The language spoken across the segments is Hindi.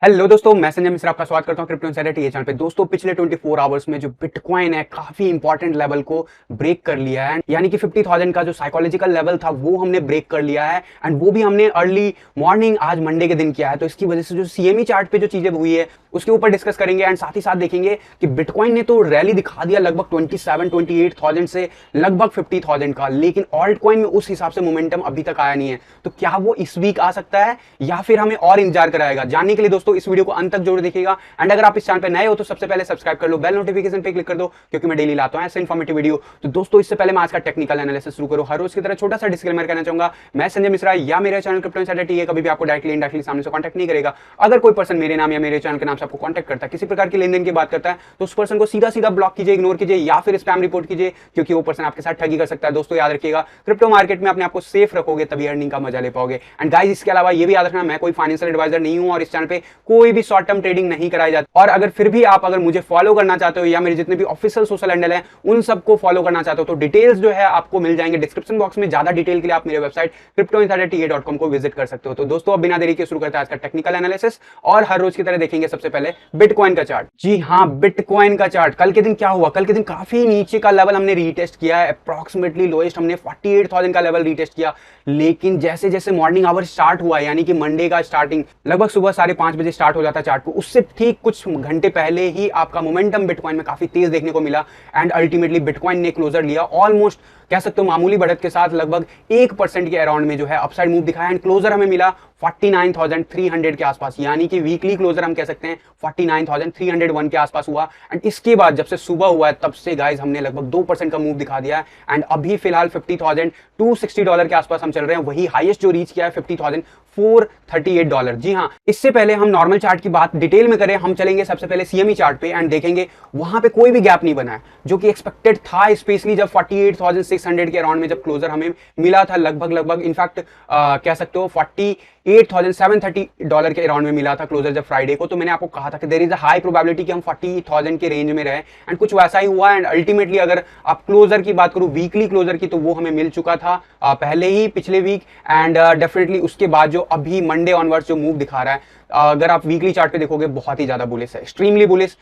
हेलो दोस्तों, मैं संजय मिश्रा आपका स्वागत करता हूं क्रिप्टो इनसाइडर टीए चैनल पे। दोस्तों पिछले 24 आवर्स में जो बिटकॉइन है काफी इंपॉर्टेंट लेवल को ब्रेक कर लिया है, यानी कि 50,000 का जो साइकोलॉजिकल लेवल था वो हमने ब्रेक कर लिया है। एंड वो भी हमने अर्ली मॉर्निंग आज मंडे के दिन किया है। तो इसकी वजह से जो सीएमई चार्ट पे जो चीजें हुई है उसके ऊपर डिस्कस करेंगे एंड साथ ही साथ देखेंगे कि बिटकॉइन ने तो रैली दिखा दिया लगभग 27-28,000 से लगभग 50,000 का, लेकिन ऑल्ट कॉइन में उस हिसाब से मोमेंटम अभी तक आया नहीं है। तो क्या वो इस वीक आ सकता है या फिर हमें और इंतजार कराएगा? जानने के लिए दोस्तों इस वीडियो को अंत तक जरूर देखिएगा। एंड अगर आप इस चैनल पे नए हो तो सबसे पहले सब्सक्राइब कर लो, बेल नोटिफिकेशन पे क्लिक कर दो, क्योंकि मैं डेली लाता हूं ऐसे इन्फॉर्मेटिव वीडियो। तो दोस्तों इससे पहले मैं आज का टेक्निकल एनालिसिस शुरू करूं, हर रोज की तरह छोटा सा डिस्क्लेमर करना चाहूंगा, मैं संजय मिश्रा या मेरे चैनल क्रिप्टो इनसाइडर टीए कभी भी आपको डायरेक्टली इनडायरेक्टली सामने से कांटेक्ट नहीं करेगा। अगर कोई पर्सन मेरे नाम या मेरे चैनल के नाम से आपको कांटेक्ट करता है, किसी प्रकार की लेन देन की बात करता है, तो उस पर्सन को सीधा सीधा ब्लॉक कीजिए, इग्नोर कीजिए या फिर स्पैम रिपोर्ट कीजिए, क्योंकि वो पर्सन आपके साथ ठगी कर सकता है। दोस्तों याद रखिएगा, क्रिप्टो मार्केट में अपने आप को सेफ रखोगे तभी अर्निंग का मजा ले पाओगे। एंड गाइस इसके अलावा ये भी याद रखना, मैं कोई फाइनेंशियल एडवाइजर नहीं हूं और इस चैनल पे कोई भी शॉर्ट टर्म ट्रेडिंग नहीं कराई जाती। और अगर फिर भी आप अगर मुझे फॉलो करना चाहते हो या मेरे जितने भी ऑफिशियल सोशल हैंडल हैं उन सबको फॉलो करना चाहते हो तो डिटेल्स जो है आपको मिल जाएंगे डिस्क्रिप्शन बॉक्स में। ज्यादा डिटेल के लिए आप मेरे वेबसाइट cryptoinsiderta.com को विजिट कर सकते हो। तो दोस्तों अब बिना देरी के शुरू करते हैं आज का टेक्निकल एनालिसिस और हर रोज की तरह देखेंगे सबसे पहले बिटकॉइन का चार्ट। जी हाँ, बिटकॉइन का चार्ट। कल के दिन क्या हुआ? कल के दिन काफी नीचे का लेवल हमने रीटेस्ट किया है, अप्रॉक्सिमेटली लोएस्ट हमने 48,000 का लेवल रीटेस्ट किया। लेकिन जैसे जैसे मॉर्निंग आवर स्टार्ट हुआ, यानी कि मंडे का स्टार्टिंग लगभग सुबह 5:30 बजे स्टार्ट हो जाता है चार्ट को, उससे ठीक कुछ घंटे पहले ही आपका मोमेंटम बिटकॉइन में काफी तेज देखने को मिला। एंड अल्टीमेटली बिटकॉइन ने क्लोजर लिया ऑलमोस्ट कह सकते हो मामूली बढ़त के साथ, लगभग 1% के अराउंड में जो है अपसाइड मूव दिखाया। एंड क्लोजर हमें मिला 49,300 के आसपास, यानी कि वीकली क्लोजर हम कह सकते हैं 49,301 के आसपास हुआ। एंड इसके बाद जब से सुबह हुआ है तब से गाइस हमने लगभग 2% का मूव दिखा दिया है। एंड अभी फिलहाल $50,260 के आसपास हम चल रहे हैं। वही हाईएस्ट जो रीच किया है $50,438। जी हाँ, इससे पहले हम नॉर्मल चार्ट की बात डिटेल में करें, हम चलेंगे सबसे पहले सीएमई चार्ट पे एंड देखेंगे वहां पे कोई भी गैप नहीं बना है, जो कि एक्सपेक्टेड था, स्पेशली जब 48,600 के अराउंड में जब क्लोजर हमें मिला था। लगभग इनफैक्ट कह सकते हो $48,730 के अराउंड में मिला था क्लोजर जब फ्राइडे को। तो मैंने आपको कहा था कि there is a high probability कि हम 40,000 के रेंज में रहे, एंड कुछ वैसा ही हुआ। एंड अल्टीमेटली अगर आप क्लोजर की बात करूं, वीकली क्लोजर की, तो वो हमें मिल चुका था पहले ही पिछले वीक। एंड डेफिनेटली उसके बाद जो अभी मंडे ऑनवर्ड्स जो मूव दिखा रहा है, अगर आप वीकली चार्ट पे देखोगे बहुत ही ज्यादा बुलिश है, एक्सट्रीमली बुलिश।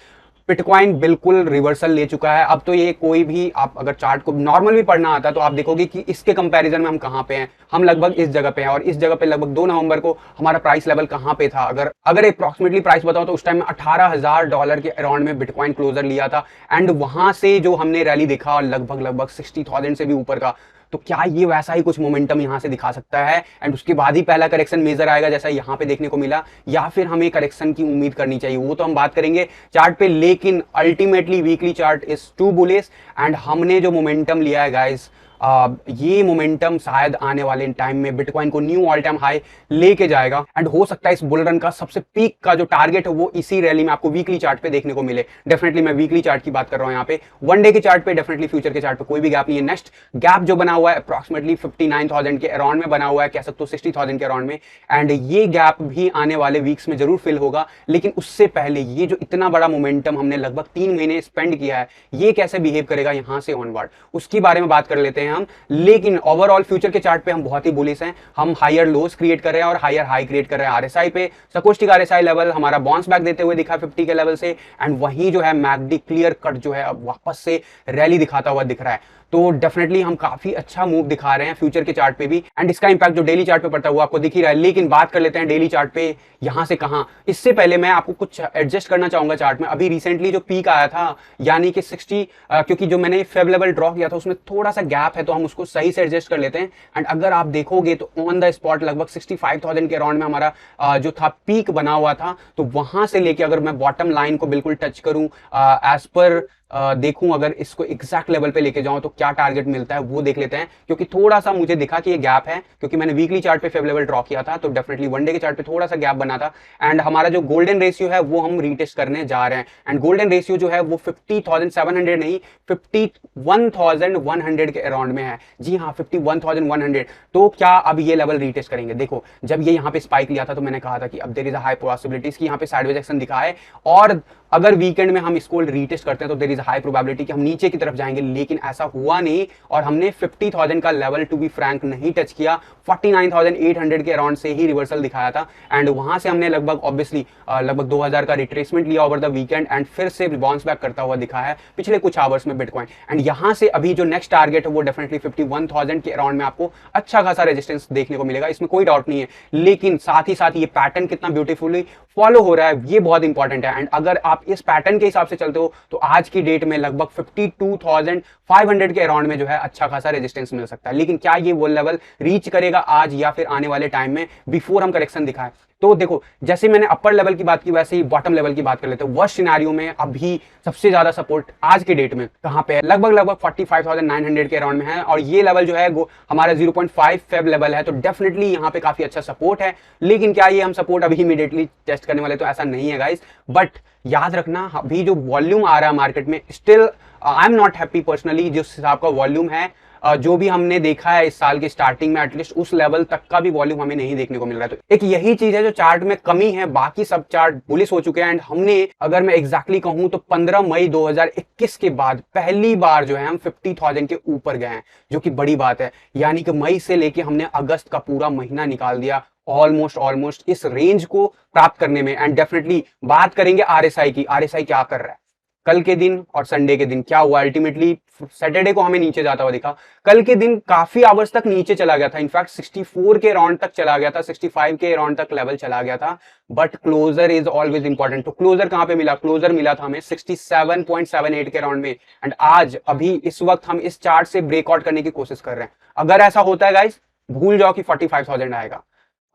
बिटकॉइन बिल्कुल रिवर्सल ले चुका है। अब तो ये कोई भी आप अगर चार्ट को नॉर्मल भी पढ़ना आता है तो आप देखोगे कि इसके कंपैरिजन में हम कहां पे हैं। हम लगभग इस जगह पे हैं, और इस जगह पे लगभग 2 नवंबर को हमारा प्राइस लेवल कहां पे था, अगर अप्रोक्सीमेटली प्राइस बताओ तो उस टाइम में $18,000 के अराउंड में बिटकॉइन क्लोजर लिया था। एंड वहां से जो हमने रैली देखा लगभग 60,000 से भी ऊपर का, तो क्या ये वैसा ही कुछ मोमेंटम यहां से दिखा सकता है? एंड उसके बाद ही पहला करेक्शन मेजर आएगा जैसा यहां पे देखने को मिला, या फिर हमें करेक्शन की उम्मीद करनी चाहिए? वो तो हम बात करेंगे चार्ट पे, लेकिन ultimately weekly chart is too bullish. And हमने जो मोमेंटम लिया है गाइस, ये मोमेंटम शायद आने वाले टाइम में बिटकॉइन को न्यू ऑल टाइम हाई लेके जाएगा। एंड हो सकता है इस बुल रन का सबसे पीक का जो टारगेट है वो इसी रैली में आपको वीकली चार्ट पे देखने को मिले। डेफिनेटली मैं वीकली चार्ट की बात कर रहा हूं यहाँ पे, वन डे के चार्ट पे डेफिनेटली फ्यूचर के चार्ट पे कोई भी गैप नहीं है। नेक्स्ट गैप जो बना हुआ है अप्रॉक्सिमेटली 59,000 के अराउंड में बना हुआ है, कह सकते हो 60,000 के अराउंड में। एंड ये गैप भी आने वाले वीक्स में जरूर फिल होगा, लेकिन उससे पहले ये जो इतना बड़ा मोमेंटम हमने लगभग 3 महीने स्पेंड किया है, ये कैसे बिहेव करेगा यहां से ऑनवर्ड, उसकी बारे में बात कर लेते हैं हम। लेकिन ओवरऑल फ्यूचर के चार्ट पे हम बहुत ही बुलिश हैं। हम हायर लोस क्रिएट कर रहे हैं और हायर हाई क्रिएट कर रहे हैं। आरएसआई पे सकोस्टिक आरएसआई लेवल हमारा बाउंस बैक देते हुए दिखा 50 के लेवल से, एंड वहीं जो है मैकडी क्लियर कट जो है अब वापस से रैली दिखाता हुआ दिख रहा है। तो डेफिनेटली हम काफी अच्छा मूव दिखा रहे हैं फ्यूचर के चार्ट पे भी, एंड इसका इंपैक्ट जो डेली चार्ट पे पड़ता है वो आपको दिख ही रहा है। लेकिन बात कर लेते हैं डेली चार्ट पे यहां से कहां। इससे पहले मैं आपको कुछ एडजस्ट करना चाहूंगा चार्ट में। अभी रिसेंटली जो पीक आया था, यानी कि 60, क्योंकि जो मैंने फेब लेवल ड्रॉ किया था उसमें थोड़ा सा गैप है, तो हम उसको सही से एडजस्ट कर लेते हैं। एंड अगर आप देखोगे तो ऑन द स्पॉट लगभग 65,000 के अराउंड में हमारा जो था पीक बना हुआ था। तो वहां से लेके अगर मैं बॉटम लाइन को बिल्कुल टच करूं, एज पर देखूं, अगर इसको एग्जैक्ट लेवल पे लेके जाऊं तो क्या टारगेट मिलता है वो देख लेते हैं। क्योंकि थोड़ा सा मुझे दिखा कि ये गैप है, क्योंकि मैंने वीकली चार्ट पे फेब लेवल ड्रॉ किया था, तो डेफिनेटली वन डे के चार्ट पे थोड़ा सा गैप बना था। एंड हमारा जो गोल्डन रेशियो है वो हम रीटेस्ट करने जा रहे हैं। एंड गोल्डन रेशियो जो है वो 50,700 नहीं, 51,100 के अराउंड में है। जी हाँ, 51,100। तो क्या अब ये लेवल रीटेस्ट करेंगे? देखो, जब ये यहाँ पे स्पाइक लिया था तो मैंने कहा था कि अब there is a high possibilities कि यहाँ पे साइडवेज एक्शन दिखा है, और अगर वीकेंड में हम इसको रीटेस्ट करते हैं तो देयर इज हाई प्रोबेबिलिटी कि हम नीचे की तरफ जाएंगे, लेकिन ऐसा हुआ नहीं और हमने 50,000 का लेवल टू बी फ्रैंक नहीं टच किया। 49,800 के अराउंड से ही रिवर्सल दिखाया था एंड वहां से हमने लगभग ऑब्वियसली लगभग 2000 का रिट्रेसमेंट लिया ओवर द वीकेंड एंड फिर से बाउंस बैक करता हुआ दिखा है पिछले कुछ आवर्स में बिटकॉइन। एंड यहां से अभी जो नेक्स्ट टारगेट है वो डेफिनेटली 51,000 के अराउंड में आपको अच्छा खासा रेजिस्टेंस देखने को मिलेगा, इसमें कोई डाउट नहीं है। लेकिन साथ ही साथ ये पैटर्न कितना ब्यूटीफुली फॉलो हो रहा है ये बहुत इंपॉर्टेंट है। एंड अगर आप इस पैटर्न के हिसाब से चलते हो तो आज की डेट में लगभग 52,500 के अराउंड में जो है अच्छा खासा रेजिस्टेंस मिल सकता है। लेकिन क्या ये वो लेवल रीच करेगा आज या फिर आने वाले टाइम में बिफोर हम करेक्शन दिखाएं? तो देखो, जैसे मैंने अपर लेवल की बात की वैसे ही बॉटम लेवल की बात कर लेते हैं। वर्स्ट सिनेरियो में अभी सबसे ज्यादा सपोर्ट आज के डेट में कहां पे है? लगभग 45,900 के अराउंड में है और ये लेवल जो है वो हमारा 0.5 फेब लेवल है। तो डेफिनेटली यहाँ पे काफी अच्छा सपोर्ट है। लेकिन क्या ये हम सपोर्ट अभी इमीडिएटली टेस्ट करने वाले? तो ऐसा नहीं है गाइस। बट याद रखना, अभी जो वॉल्यूम आ रहा है मार्केट में, still I am not happy personally जिस हिसाब का वॉल्यूम है। जो भी हमने देखा है इस साल के स्टार्टिंग में, एटलीस्ट उस लेवल तक का भी वॉल्यूम हमें नहीं देखने को मिल रहा है। तो एक यही चीज है जो चार्ट में कमी है, बाकी सब चार्ट बुलिश हो चुके हैं। एंड हमने, अगर मैं एग्जैक्टली कहूं तो 15 मई 2021 के बाद पहली बार जो है हम 50,000 के ऊपर गए हैं, जो कि बड़ी बात है। यानी कि मई से लेके हमने अगस्त का पूरा महीना निकाल दिया ऑलमोस्ट इस रेंज को प्राप्त करने में। एंड डेफिनेटली बात करेंगे आरएसआई की। आरएसआई क्या कर रहा है? कल के दिन और संडे के दिन क्या हुआ? अल्टीमेटली सैटरडे को हमें नीचे जाता हुआ दिखा। कल के दिन काफी आवर्स तक नीचे चला गया था, इनफैक्ट 64 के राउंड तक चला गया था, 65 के राउंड तक लेवल चला गया था। But closure is always important. तो क्लोजर कहां पे मिला? क्लोजर मिला था हमें 67.78 के राउंड में। एंड आज अभी इस वक्त हम इस चार्ट से ब्रेकआउट करने की कोशिश कर रहे हैं। अगर ऐसा होता है गाइस, भूल जाओ कि 45,000 आएगा।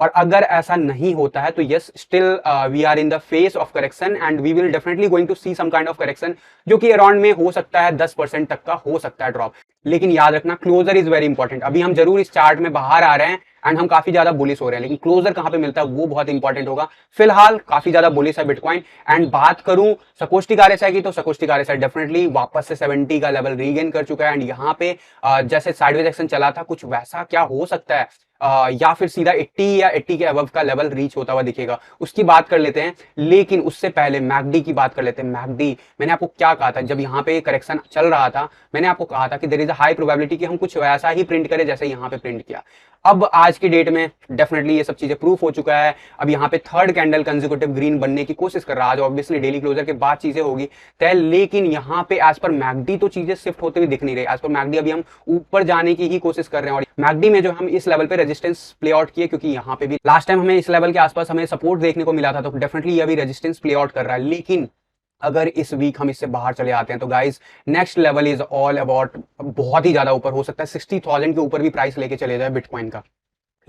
और अगर ऐसा नहीं होता है तो yes, still we are in the phase of correction and we will definitely going to see some kind of correction, जो कि अराउंड में हो सकता है 10% तक का हो सकता है ड्रॉप। लेकिन याद रखना, क्लोजर इज वेरी इंपॉर्टेंट। अभी हम जरूर इस चार्ट में बाहर आ रहे हैं एंड हम काफी ज्यादा बुलिश हो रहे हैं, लेकिन क्लोजर कहां पे मिलता है वो बहुत इंपॉर्टेंट होगा। फिलहाल काफी ज्यादा बुलिश है बिटकॉइन। एंड बात करूं सकोस्टिक आरएसआई की, तो सकोस्टिक आरएसआई डेफिनेटली वापस से 70 का लेवल रीगेन कर चुका है। एंड यहाँ पे जैसे साइडवेज एक्शन चला था, कुछ वैसा क्या हो सकता है या फिर सीधा 80 या 80 के अबव का लेवल रीच होता हुआ दिखेगा, उसकी बात कर लेते हैं। लेकिन उससे पहले मैकडी की बात कर लेते हैं। मैकडी, मैंने आपको क्या कहा था जब यहाँ पे करेक्शन चल रहा था? मैंने आपको कहा था कि there is a high probability कि हम कुछ वैसा ही प्रिंट करें जैसे यहाँ पे प्रिंट किया। अब आज की डेट में डेफिनेटली ये सब चीजें प्रूफ हो चुका है। अब यहाँ पे थर्ड कैंडल कंसेक्यूटिव ग्रीन बनने की कोशिश कर रहा है। आज ऑब्वियसली डेली क्लोजर के बाद चीजें होगी तय, लेकिन यहाँ पे एज पर मैकडी तो चीजें शिफ्ट होते हुए दिख नहीं रही। एज पर मैकडी अभी हम ऊपर जाने की ही कोशिश कर रहे हैं। और मैकडी में जो हम इस लेवल पे रेजिस्टेंस प्ले आउट किए, क्योंकि यहाँ पे भी लास्ट टाइम हमें इस लेवल के आसपास हमें सपोर्ट देखने को मिला था, तो डेफिनेटली ये अभी रेजिस्टेंस प्ले आउट कर रहा है। लेकिन अगर इस वीक हम इससे बाहर चले आते हैं तो guys, next level is all about बहुत ही ज्यादा ऊपर हो सकता है। 60,000 के ऊपर भी प्राइस लेके चले जाए बिटकॉइन का।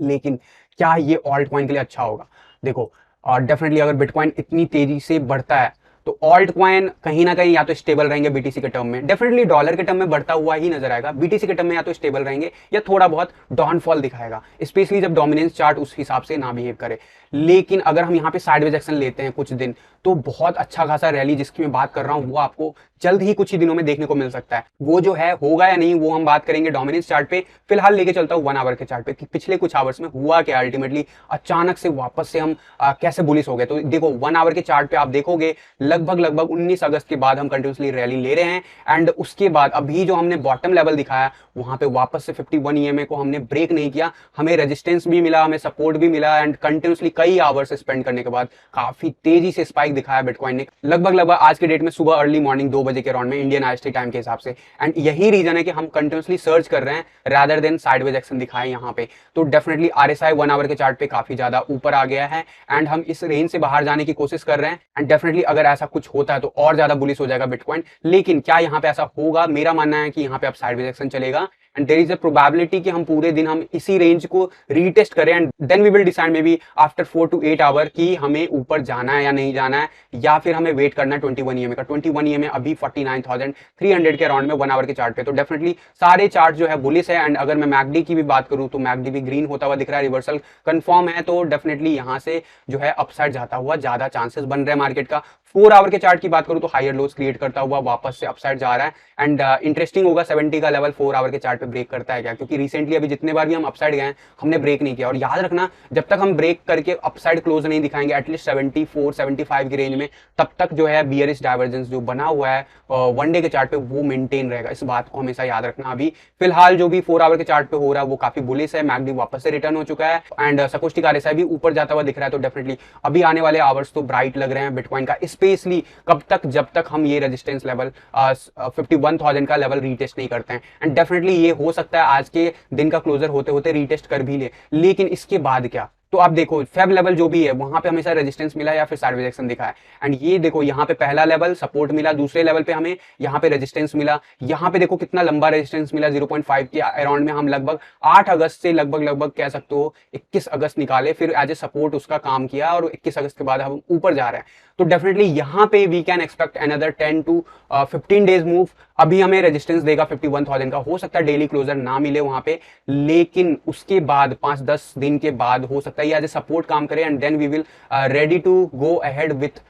लेकिन क्या ये ऑल्ट कॉइन के लिए अच्छा होगा? देखो, डेफिनेटली अगर बिटकॉइन इतनी तेजी से बढ़ता है तो ऑल्ट कॉइन कहीं ना कहीं या तो स्टेबल रहेंगे बीटीसी के टर्म में, डेफिनेटली डॉलर के टर्म में बढ़ता हुआ ही नजर आएगा। बीटीसी के टर्म में या तो स्टेबल रहेंगे या थोड़ा बहुत डाउनफॉल दिखाएगा, स्पेशली जब डोमिनेंस चार्ट उस हिसाब से ना बिहेव करे। लेकिन अगर हम यहाँ पे साइडवेज एक्शन लेते हैं कुछ दिन, तो बहुत अच्छा खासा रैली जिसकी मैं बात कर रहा हूँ वो आपको जल्द ही कुछ ही दिनों में देखने को मिल सकता है। वो जो है होगा या नहीं वो हम बात करेंगे डोमिनेंस चार्ट पे। फिलहाल लेके चलता हूँ 1 आवर के चार्ट पे कि पिछले कुछ आवर्स में हुआ क्या अल्टीमेटली, अचानक से वापस से हम कैसे बुलिश हो गए। तो देखो 1 आवर के चार्ट पे आप देखोगे लगभग 19 अगस्त के बाद हम कंटिन्यूसली रैली ले रहे हैं। एंड उसके बाद अभी जो हमने बॉटम लेवल दिखाया वहां पे वापस से 51 ईएमए को हमने ब्रेक नहीं किया, हमें रेजिस्टेंस भी मिला, हमें सपोर्ट भी मिला। एंड कंटिन्यूसली कई आवर्स स्पेंड करने के बाद काफी तेजी से स्पाइक दिखाया बिटकॉइन ने, लगभग आज के डेट में सुबह अर्ली मॉर्निंग 2 बजे के अराउंड में इंडियन आईएसटी टाइम के हिसाब से। एंड यही रीजन है कि हम कंटिन्यूसली सर्च कर रहे हैं रादर देन साइडवेज एक्शन दिखाए यहाँ पे। तो डेफिनेटली आरएसआई 1 आवर के चार्ट पे काफी ज्यादा ऊपर आ गया है एंड हम इस रेंज से बाहर जाने की कोशिश कर रहे हैं। एंड डेफिनेटली अगर ऐसा कुछ होता है तो और ज्यादा बुलिश हो जाएगा बिटकॉइन। लेकिन क्या यहाँ पे ऐसा होगा? मेरा मानना है कि यहाँ पे अब साइडवेज एक्शन चलेगा and there is a probability कि हम पूरे दिन हम इसी रेंज को रीटेस्ट करें and then we will decide maybe after 4 to 8 hour कि हमें ऊपर जाना है या नहीं जाना है, या फिर हमें वेट करना है 21 ईएमए का। 21 ईएमए अभी 49,300 के अराउंड में 1 आवर के चार्ट पे। तो डेफिनेटली सारे चार्ट जो है बुलिश है। एंड अगर मैं मैकडी की भी बात करूं तो मैकडी भी ग्रीन होता हुआ दिख रहा है, रिवर्सल कंफर्म है। तो डेफिनेटली यहाँ से जो है अपसाइड जाता हुआ ज्यादा चांसेस बन रहे हैं मार्केट का। 4 आवर के चार्ट की बात करूं तो हायर लोज क्रिएट करता हुआ वापस से अपसाइड जा रहा है। एंड इंटरेस्टिंग होगा 70 का लेवल 4 आवर के चार्ट पे ब्रेक करता है क्या, क्योंकि रिसेंटली अभी जितने बार भी हम अपसाइड गए हैं हमने ब्रेक नहीं किया। और याद रखना, जब तक हम ब्रेक करके अपसाइड क्लोज नहीं दिखाएंगे एटलीस्ट 74 75 की रेंज में, तब तक जो है बियरिश डाइवर्जेंस जो बना हुआ है वन डे के चार्ट पे वो मेंटेन रहेगा। इस बात को हमेशा याद रखना। अभी फिलहाल जो भी 4 आवर के चार्ट पे हो रहा है वो काफी बुलिश है। मैकडी वापस से रिटर्न हो चुका है एंड सकोस्टिक आरएसआई भी ऊपर जाता हुआ दिख रहा है। तो डेफिनेटली अभी आने वाले आवर्स तो ब्राइट लग रहे हैं बिटकॉइन का, स्पेशली कब तक, जब तक हम ये रेजिस्टेंस लेवल 51,000 का लेवल रीटेस्ट नहीं करते हैं। एंड डेफिनेटली ये हो सकता है आज के दिन का क्लोजर होते होते रीटेस्ट कर भी ले, लेकिन इसके बाद क्या? तो आप देखो फेब लेवल जो भी है वहां पे हमेशा रेजिस्टेंस मिला या फिर साइडवेज एक्शन दिखा है। एंड ये देखो यहाँ पे पहला लेवल सपोर्ट मिला, दूसरे लेवल पे हमें यहाँ पे रेजिस्टेंस मिला, यहाँ पे देखो कितना लंबा रेजिस्टेंस मिला 0.5 के अराउंड में। हम लगभग 8 अगस्त से लगभग कह सकते हो 21 अगस्त निकाले, फिर एज ए सपोर्ट उसका काम किया और 21 अगस्त के बाद हम ऊपर जा रहे हैं। तो डेफिनेटली यहाँ पे we can expect another 10 to 15 days move. अभी हमें रेजिस्टेंस देगा 51,000 का, हो सकता है डेली क्लोजर ना मिले वहां पे, लेकिन उसके बाद 5-10 दिन के बाद हो सकता है ये एज ए सपोर्ट काम करे and then we will ready to go ahead with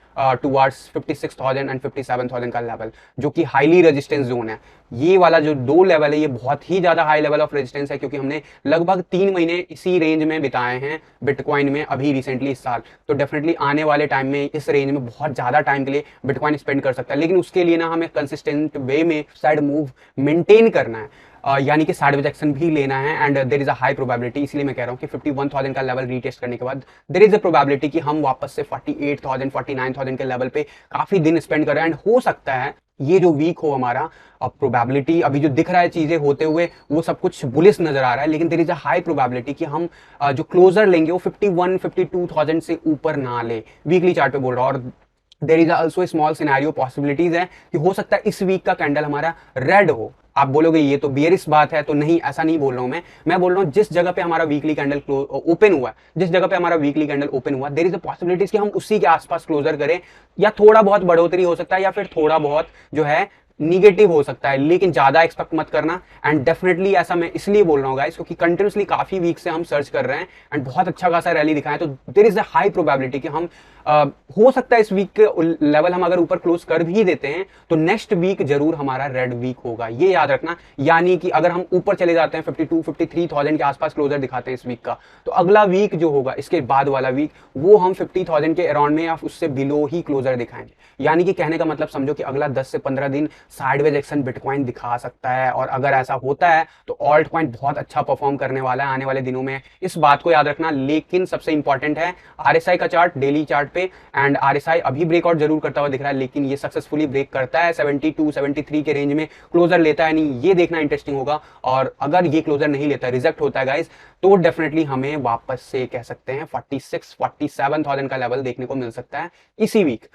towards 56,000 and 57,000 का लेवल, जो कि हाईली रेजिस्टेंस जोन है। ये वाला जो 2 लेवल है ये बहुत ही ज्यादा हाई लेवल ऑफ रेजिस्टेंस है, क्योंकि हमने लगभग 3 महीने इसी रेंज में बिताए हैं बिटकॉइन में अभी रिसेंटली इस साल। तो डेफिनेटली आने वाले टाइम में इस रेंज में बहुत ज्यादा टाइम के लिए बिटकॉइन स्पेंड कर सकता है, लेकिन उसके लिए ना हमें कंसिस्टेंट वे में साइड मूव मेंटेन करना है, यानी कि साइडवेज एक्शन भी लेना है। And there is a high probability, इसलिए मैं कह रहा हूं कि 51,000 का लेवल रीटेस्ट करने के बाद देयर इज अ प्रोबेबिलिटी कि हम वापस से 48,000 49,000 के लेवल पे काफी दिन स्पेंड कर रहे हैं। एंड हो सकता है ये जो वीक हो हमारा, अब प्रोबेबिलिटी अभी जो दिख रहा है चीजें होते हुए वो सब कुछ बुलिश नजर आ रहा है, लेकिन there is a high probability कि हम जो क्लोजर लेंगे वो 51-52,000 से ऊपर ना ले, वीकली चार्ट पे बोल रहा हूं। और there is also small scenario possibilities है कि हो सकता है इस वीक का कैंडल हमारा रेड हो। आप बोलोगे ये तो बियरिश बात है, तो नहीं, ऐसा नहीं बोल रहा हूं मैं बोल रहा हूं जिस जगह पे हमारा वीकली कैंडल ओपन हुआ, जिस जगह पे हमारा वीकली कैंडल ओपन हुआ देयर इज अ पॉसिबिलिटीज कि हम उसी के आसपास क्लोजर करें, या थोड़ा बहुत बढ़ोतरी हो सकता है या फिर थोड़ा बहुत जो है निगेटिव हो सकता है, लेकिन ज्यादा एक्सपेक्ट मत करना। एंड डेफिनेटली ऐसा मैं इसलिए बोल रहा हूँ गाइस क्योंकि कंटिन्यूसली काफी वीक से हम सर्च कर रहे हैं एंड बहुत अच्छा खासा रैली दिखाएं, तो there is a high probability कि हम हो सकता है इस वीक के लेवल हम अगर ऊपर क्लोज कर भी देते हैं तो नेक्स्ट वीक जरूर हमारा रेड वीक होगा, ये याद रखना। यानी कि अगर हम ऊपर चले जाते हैं 52-53,000 के आसपास क्लोजर दिखाते हैं इस वीक का, तो अगला वीक जो होगा इसके बाद वाला वीक वो हम 50,000 के अराउंड में या उससे बिलो ही क्लोजर दिखाएंगे। यानी कि कहने का मतलब समझो कि अगला 10 से 15 दिन साइडवेज एक्शन बिटकॉइन दिखा सकता है, और अगर ऐसा होता है तो ऑल्ट कॉइन बहुत अच्छा परफॉर्म करने वाला है आने वाले दिनों में, इस बात को याद रखना। लेकिन सबसे इंपॉर्टेंट है आरएसआई का चार्ट, डेली चार्ट पे, एंड आरएसआई अभी ब्रेकआउट जरूर करता हुआ दिख रहा है, लेकिन ये सक्सेसफुली ब्रेक करता है 72-73 के रेंज में क्लोजर लेता है नहीं, ये देखना इंटरेस्टिंग होगा। और अगर ये क्लोजर नहीं लेता, रिजेक्ट होता है गाइस, तो डेफिनेटली हमें वापस से कह सकते हैं 46-47,000 का लेवल देखने को मिल सकता है इसी वीक।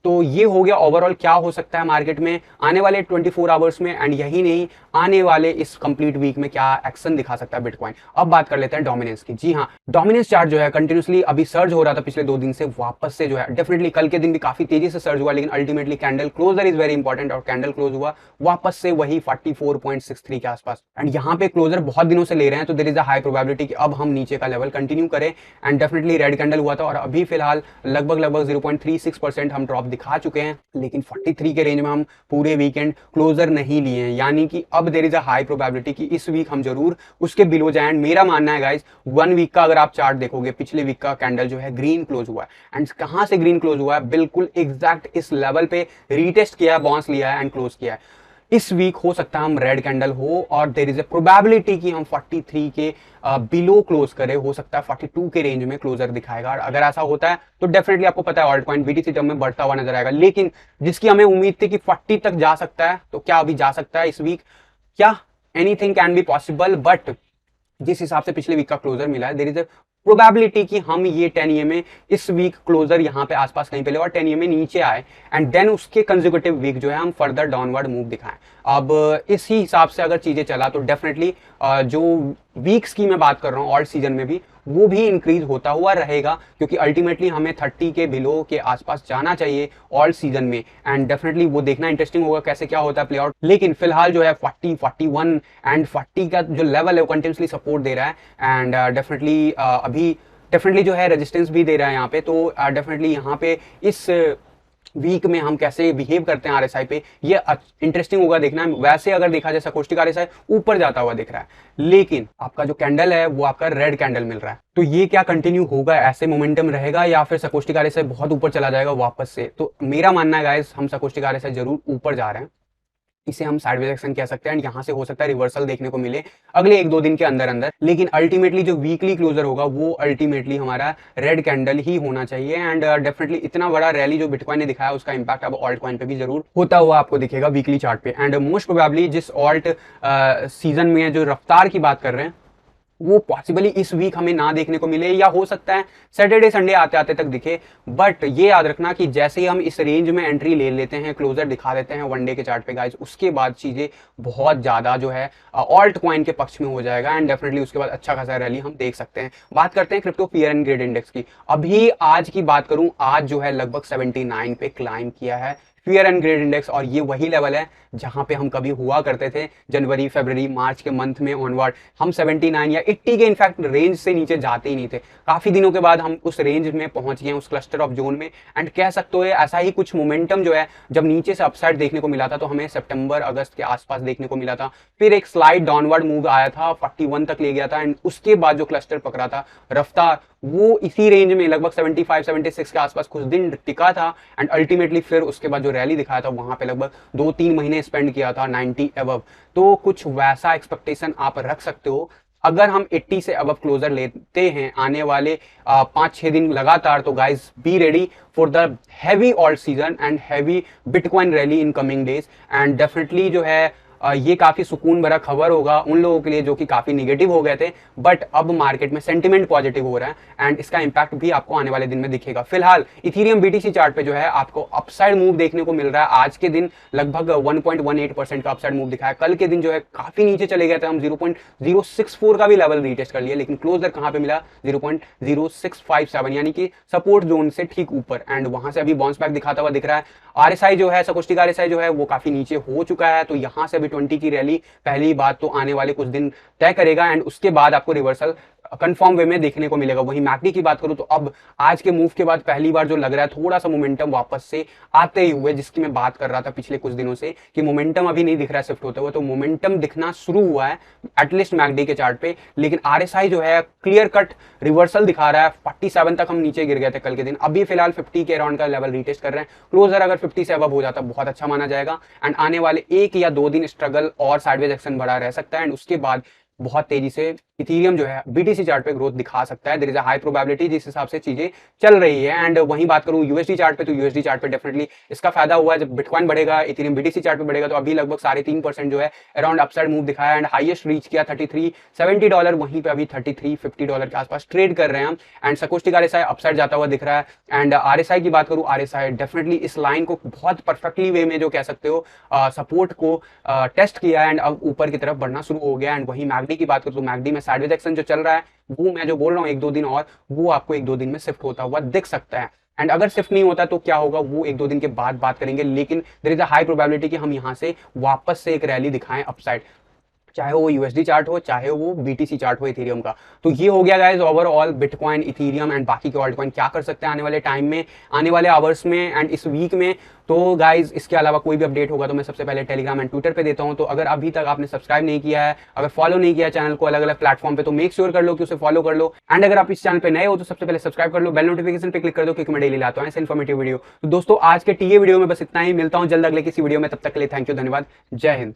तो ये हो गया ओवरऑल क्या हो सकता है मार्केट में आने वाले 24 आवर्स में, एंड यही नहीं आने वाले इस कंप्लीट वीक में क्या एक्शन दिखा सकता है बिटकॉइन। अब बात कर लेते हैं डोमिनेंस की। जी हाँ, डोमिनेंस चार्ट जो है कंटिन्यूसली अभी सर्ज हो रहा था पिछले 2 दिन से, वापस से जो है डेफिनेटली कल के दिन भी काफी तेजी से सर्ज हुआ, लेकिन ultimately candle closure is very important, और कैंडल क्लोज हुआ वापस से वही 44.63 के आसपास। एंड यहाँ पे क्लोजर बहुत दिनों से ले रहे हैं, तो there is a high probability कि अब हम नीचे का लेवल कंटिन्यू करें। एंड डेफिनेटली रेड कैंडल हुआ था और अभी फिलहाल लगभग 0.36% हम ड्रॉप दिखा चुके हैं, लेकिन 43 के रेंज में हम पूरे वीकेंड क्लोजर नहीं लिए हैं। यानी कि अब there is a high probability कि इस वीक हम जरूर उसके बिलो जाएं। मेरा मानना है गाइस 1 वीक का अगर आप चार्ट देखोगे, पिछले वीक का कैंडल जो है ग्रीन क्लोज हुआ है। एंड कहां से ग्रीन क्लोज हुआ है? बिल्कुल एग्जैक्ट इस लेवल पे रीटेस्ट किया, बाउंस लिया है एंड क्लोज किया है। इस वीक हो सकता है हम रेड कैंडल हो और देयर इज अ प्रोबेबिलिटी कि हम 43 के बिलो क्लोज करें, हो सकता है 42 के रेंज में क्लोजर दिखाएगा। और अगर ऐसा होता है तो डेफिनेटली आपको पता है ऑल्ट कॉइन बीटीसी टर्म में बढ़ता हुआ नजर आएगा, लेकिन जिसकी हमें उम्मीद थी कि 40 तक जा सकता है, तो क्या अभी जा सकता है इस वीक? क्या anything can be possible, but जिस हिसाब से पिछले वीक का क्लोजर मिला है देयर इज अ प्रोबेबिलिटी कि हम ये 10 EM में इस वीक क्लोजर यहाँ पे आसपास कहीं पे ले और 10 EM में नीचे आए, एंड देन उसके कंसेक्यूटिव वीक जो है हम फर्दर डाउनवर्ड मूव दिखाएं। अब इसी हिसाब से अगर चीजें चला तो डेफिनेटली जो वीक्स की मैं बात कर रहा हूँ ऑल्ट सीजन में भी, वो भी इंक्रीज होता हुआ रहेगा, क्योंकि अल्टीमेटली हमें 30 के बिलो के आसपास जाना चाहिए ऑल्ट सीजन में। एंड डेफिनेटली वो देखना इंटरेस्टिंग होगा कैसे क्या होता है प्ले आउट। लेकिन फिलहाल जो है 40, 41 एंड 40 का जो लेवल है वो कंटिन्यूसली सपोर्ट दे रहा है, एंड डेफिनेटली अभी डेफिनेटली जो है रेजिस्टेंस भी दे रहा है यहाँ पे। तो डेफिनेटली यहाँ पे इस वीक में हम कैसे बिहेव करते हैं आरएसआई पे, ये इंटरेस्टिंग होगा देखना। वैसे अगर देखा जाए सकोस्टिक आरएसआई ऊपर जाता हुआ दिख रहा है, लेकिन आपका जो कैंडल है वो आपका रेड कैंडल मिल रहा है। तो ये क्या कंटिन्यू होगा, ऐसे मोमेंटम रहेगा या फिर सकोस्टिक आरएसआई बहुत ऊपर चला जाएगा वापस से? तो मेरा मानना है गाइस, हम सकोस्टिक आरएसआई जरूर ऊपर जा रहे हैं, इसे हम साइडवेज एक्शन कह सकते हैं। यहाँ से हो सकता है रिवर्सल देखने को मिले अगले 1-2 दिन के अंदर अंदर, लेकिन अल्टीमेटली जो वीकली क्लोजर होगा वो अल्टीमेटली हमारा रेड कैंडल ही होना चाहिए। एंड डेफिनेटली इतना बड़ा रैली जो बिटकॉइन ने दिखाया उसका इंपैक्ट अब ऑल्ट कॉइन पे भी जरूर होता हुआ आपको दिखेगा वीकली चार्ट पे। एंड मोस्ट प्रोबेबली जिस ऑल्ट सीजन में जो रफ्तार की बात कर रहे हैं वो पॉसिबली इस वीक हमें ना देखने को मिले, या हो सकता है सैटरडे संडे आते आते तक दिखे। बट ये याद रखना कि जैसे ही हम इस रेंज में एंट्री ले लेते हैं, क्लोजर दिखा देते हैं वनडे के चार्ट पे गाइस, उसके बाद चीजें बहुत ज्यादा जो है ऑल्ट कॉइन के पक्ष में हो जाएगा। एंड डेफिनेटली उसके बाद अच्छा खासा रैली हम देख सकते हैं। बात करते हैं crypto fear and grade index की। अभी आज की बात करूं, आज जो है लगभग 79 पे क्लाइम किया है फियर एंड ग्रेड इंडेक्स, और ये वही लेवल है जहां पे हम कभी हुआ करते थे जनवरी फरवरी मार्च के मंथ में ऑनवर्ड। हम 79 या 80 के इनफैक्ट रेंज से नीचे जाते ही नहीं थे। काफी दिनों के बाद हम उस रेंज में पहुंच गए, उस क्लस्टर ऑफ जोन में। एंड कह सकते हो ऐसा ही कुछ मोमेंटम जो है, जब नीचे से अपसाइड देखने को मिला था तो हमें सितंबर अगस्त के आसपास देखने को मिला था। फिर एक स्लाइड डाउनवर्ड मूव आया था, 41 तक ले गया था। एंड उसके बाद जो क्लस्टर पकड़ा था रफ्तार, वो इसी रेंज में लगभग 75-76 के आसपास कुछ दिन टिका था। एंड अल्टीमेटली फिर उसके बाद जो रैली दिखाया था वहां पे लगभग 2-3 महीने स्पेंड किया था 90 अबव। तो कुछ वैसा एक्सपेक्टेशन आप रख सकते हो अगर हम 80 से अबव क्लोजर लेते हैं आने वाले 5-6 दिन लगातार। तो guys be ready for the heavy alt season and heavy bitcoin rally in coming days. And definitely जो है ये काफी सुकून भरा खबर होगा उन लोगों के लिए जो कि काफी निगेटिव हो गए थे, बट अब मार्केट में सेंटिमेंट पॉजिटिव हो रहा है एंड इसका इंपैक्ट भी आपको आने वाले दिन में दिखेगा। फिलहाल इथेरियम बीटीसी चार्ट पे जो है आपको अपसाइड मूव देखने को मिल रहा है। आज के दिन लगभग 1.18% का अपसाइड मूव दिखाया। कल के दिन जो है काफी नीचे चले गए थे, हम 0.064 का भी लेवल रीटेस्ट कर लिए, लेकिन क्लोजर कहां पे मिला 0.0657, यानी कि सपोर्ट जोन से ठीक ऊपर। एंड वहां से अभी बाउंस बैक दिखाता हुआ दिख रहा है। आरएसआई जो है सकोस्टिक आरएसआई जो है वो काफी नीचे हो चुका है, तो यहां से 20 की रैली पहली बात तो आने वाले कुछ दिन तय करेगा एंड उसके बाद आपको रिवर्सल कंफर्म वे में देखने को मिलेगा। वहीं मैकडी की बात करूं तो अब आज के मूव के बाद पहली बार जो लग रहा है थोड़ा सा मोमेंटम वापस से आते ही हुए, जिसकी मैं बात कर रहा था पिछले कुछ दिनों से कि मोमेंटम अभी नहीं दिख रहा है शिफ्ट होते हुए, तो मोमेंटम दिखना शुरू हुआ है एटलीस्ट मैकडी के चार्ट पे। लेकिन आरएसआई जो है क्लियर कट रिवर्सल दिखा रहा है। 47 तक हम नीचे गिर गए थे कल के दिन, अभी फिलहाल 50 के अराउंड का लेवल रीटेस्ट कर रहे हैं। क्लोजर अगर 50 से अब हो जाता बहुत अच्छा माना जाएगा एंड आने वाले 1 या 2 दिन स्ट्रगल और साइडवेज एक्शन बड़ा रह सकता है एंड उसके बाद बहुत तेजी से इथेरियम जो है बीटीसी चार्ट पे ग्रोथ दिखा सकता है। There is a high probability जिस हिसाब से चीजें चल रही है। एंड वहीं बात करूं यूएसडी चार्ट पे, तो यूएसडी चार्ट पे डेफिनेटली इसका फायदा हुआ है। जब बिटकॉइन बढ़ेगा इथेरियम बीटीसी चार्ट पे बढ़ेगा, तो अभी लगभग 3.5% जो है अराउंड अपसाइड मूव दिखाया एंड हाईएस्ट रीच किया $33.70। वहीं पे अभी $33.50 के आसपास ट्रेड कर रहे हैं हम। एंड सकोस्टिक आरएसआई अपसाइड जाता हुआ दिख रहा है। एंड आरएसआई की बात करूं, आरएसआई डेफिनेटली इस लाइन को बहुत परफेक्टली वे में जो कह सकते हो सपोर्ट को टेस्ट किया एंड अब ऊपर की तरफ बढ़ना शुरू हो गया। एंड वहीं मैकडी की बात करूं तो मैकडी में साइडवेज एक्शन जो चल रहा है वो मैं जो बोल रहा हूँ 1-2 दिन और, वो आपको 1-2 दिन में शिफ्ट होता हुआ दिख सकता है। एंड अगर शिफ्ट नहीं होता तो क्या होगा वो 1-2 दिन के बाद बात करेंगे, लेकिन there is a high probability कि हम यहां से वापस से एक रैली दिखाएं अपसाइड, चाहे वो यूएसडी चार्ट हो चाहे वो बीटीसी चार्ट हो इथेरियम का। तो ये हो गया guys overall bitcoin, Ethereum and बाकी के ऑल्ट कॉइन क्या कर सकते हैं आने वाले टाइम में, आने वाले आवर्स में एंड इस वीक में। तो गाइज इसके अलावा कोई भी अपडेट होगा तो मैं सबसे पहले टेलीग्राम एंड ट्विटर पे देता हूं। तो अगर अभी तक आपने सब्सक्राइब नहीं किया है, अगर फॉलो नहीं किया चैनल को अलग अलग प्लेटफॉर्म पे, तो मेक श्योर कर लो कि उसे फॉलो कर लो। एंड अगर आप इस चैनल पे नए हो तो सबसे पहले सब्सक्राइब कर लो, बेल नोटिफिकेशन पे क्लिक कर दो, क्योंकि मैं डेली लाता हूं ऐसे इन्फॉर्मेटिव वीडियो। तो दोस्तों आज के टीए वीडियो में बस इतना ही, मिलता हूं जल्द अगले किसी वीडियो में, तब तक के लिए थैंक यू, धन्यवाद, जय हिंद।